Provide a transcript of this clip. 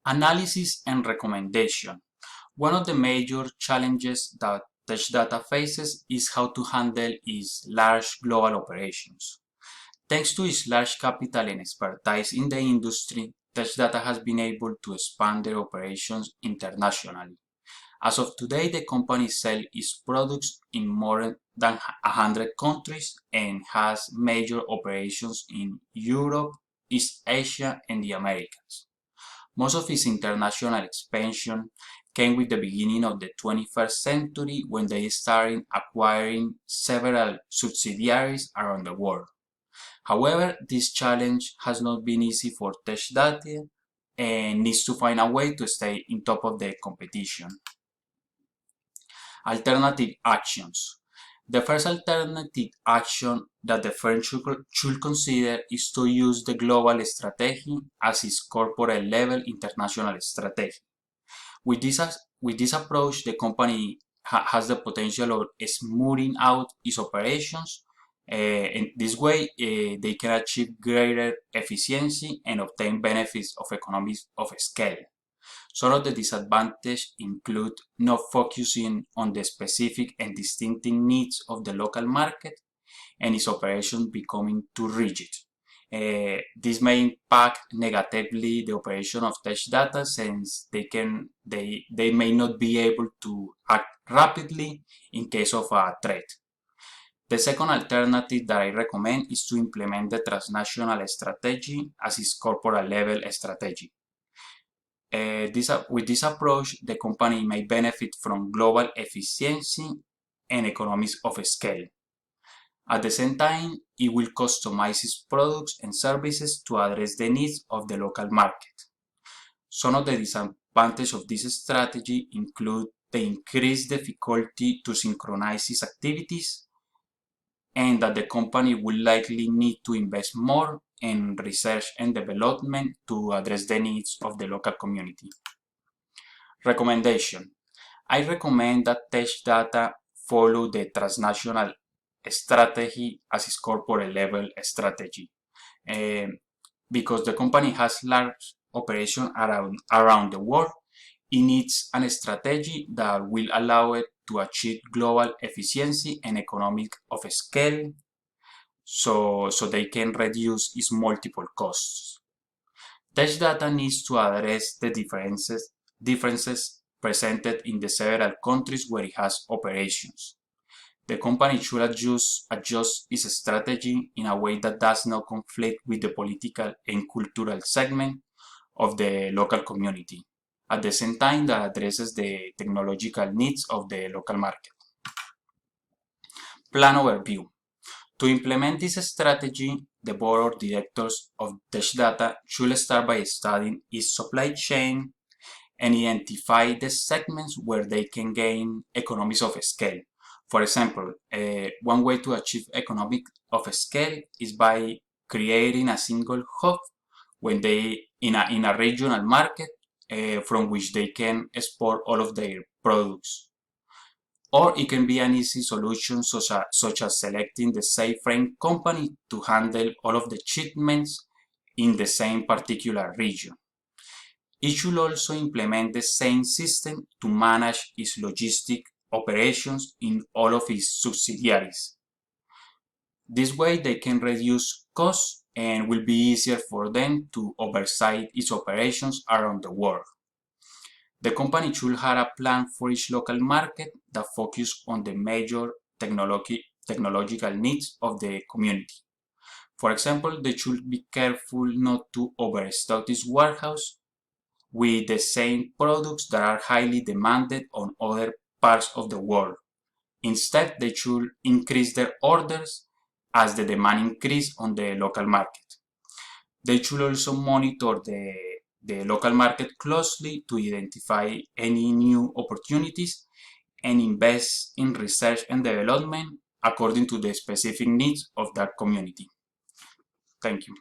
Analysis and recommendation. One of the major challenges that TouchData faces is how to handle its large global operations. Thanks to its large capital and expertise in the industry, TouchData has been able to expand their operations internationally. As of today, the company sells its products in more than 100 countries and has major operations in Europe, East Asia, and the Americas. Most of its international expansion came with the beginning of the 21st century when they started acquiring several subsidiaries around the world. However, this challenge has not been easy for TouchData and needs to find a way to stay on top of the competition. Alternative actions. The first alternative action that the firm should consider is to use the global strategy as its corporate level international strategy. With this approach, the company has the potential of smoothing out its operations. In this way, they can achieve greater efficiency and obtain benefits of economies of scale. Some of the disadvantages include not focusing on the specific and distinctive needs of the local market and its operations becoming too rigid. This may impact negatively the operation of TouchData since they may not be able to act rapidly in case of a threat. The second alternative that I recommend is to implement the transnational strategy as its corporate level strategy. With this approach, the company may benefit from global efficiency and economies of scale. At the same time, it will customize its products and services to address the needs of the local market. Some of the disadvantages of this strategy include the increased difficulty to synchronize its activities and that the company will likely need to invest more in research and development to address the needs of the local community. Recommendation. I recommend that TouchData follow the transnational strategy as its corporate level strategy because the company has large operations around the world. It needs a strategy that will allow it to achieve global efficiency and economic of scale so they can reduce its multiple costs. TouchData needs to address the differences presented in the several countries where it has operations. The company should adjust its strategy in a way that does not conflict with the political and cultural segment of the local community, at the same time that addresses the technological needs of the local market. Plan overview. To implement this strategy, the board of directors of TouchData should start by studying its supply chain and identify the segments where they can gain economies of scale. For example, one way to achieve economic of scale is by creating a single hub when in a regional market from which they can export all of their products. Or it can be an easy solution such as selecting the same frame company to handle all of the shipments in the same particular region. It should also implement the same system to manage its logistic operations in all of its subsidiaries. This way they can reduce costs and will be easier for them to oversight its operations around the world. The company should have a plan for each local market that focuses on the major technological needs of the community. For example, they should be careful not to overstock its warehouse with the same products that are highly demanded on other parts of the world. Instead, they should increase their orders as the demand increases on the local market. They should also monitor the local market closely to identify any new opportunities and invest in research and development according to the specific needs of that community. Thank you.